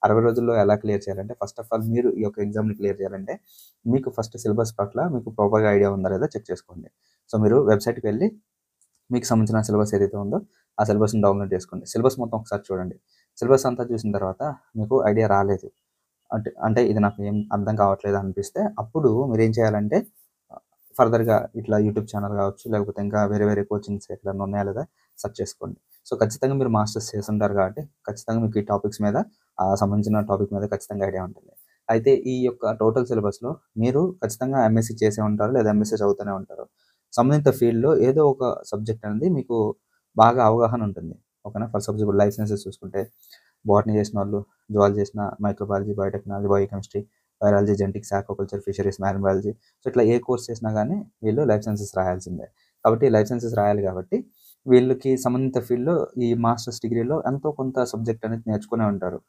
60 రోజుల్లో ఎలా క్లియర్ చేయాలంటే, ఫస్ట్ ఆఫ్ ఆల్ మీరు ఈ యొక్క ఎగ్జామ్‌ని క్లియర్ చేయాలంటే, మీకు ఫస్ట్ సిలబస్ పట్ల మీకు ప్రాపర్‌గా ఐడియా ఉందా లేదా చెక్ చేసుకోండి. సో, మీరు వెబ్‌సైట్‌కి వెళ్లి మీకు సంబంధించిన సిలబస్ ఏదైతే ఉందో, ఆ సిలబస్‌ని డౌన్‌లోడ్ చేసుకోండి. సిలబస్ మొత్తం ఒకసారి చూడండి. సిలబస్ అంతా చూసిన తర్వాత మీకు ఐడియా రాలేదు. అంటే అంటే ఇది నాకు ఏం అర్థం కావట్లేదు అనిపిస్తే, అప్పుడు మీరేం చేయాలంటే ఫర్దర్‌గా ఇట్లా యూట్యూబ్ ఛానల్ కావచ్చు, లేకపోతే ఇంకా వేరే వేరే కోచింగ్స్ ఎక్కడన్నా ఉన్నాయా లేదా సెర్చ్ చేసుకోండి. సో, ఖచ్చితంగా మీరు మాస్టర్స్ చేసుంటారు కాబట్టి, ఖచ్చితంగా మీకు ఈ టాపిక్స్ మీద సంబంధించిన టాపిక్ మీద ఖచ్చితంగా ఐడియా ఉంటుంది. అయితే ఈ యొక్క టోటల్ సిలబస్‌లో మీరు ఖచ్చితంగా ఎంఎస్సీ చేసే ఉంటారు, లేదా ఎంఎస్సీ చదువుతూనే ఉంటారు. సంబంధిత ఫీల్డ్‌లో ఏదో ఒక సబ్జెక్ట్ అనేది మీకు బాగా అవగాహన ఉంటుంది. ఓకేనా? ఫర్ సపోజ్ ఇప్పుడు లైఫ్ సైన్సెస్ చూసుకుంటే బోటనీ చేసినోళ్ళు, జువాలజీ చేసిన, microbiology, biotechnology, biochemistry, biology, genetics, aquaculture, fisheries, marine biology. So, ఇట్లా ఏ కోర్స్ చేసినా గానీ వీళ్ళు లైఫ్ సైన్సెస్ రాయాల్సిందే. కాబట్టి లైఫ్ సైన్సెస్ రాయాలి కాబట్టి వీళ్ళకి సంబంధిత ఫీల్డ్‌లో ఈ మాస్టర్స్ డిగ్రీలో ఎంతో కొంత సబ్జెక్ట్ అనేది నేర్చుకునే ఉంటారు.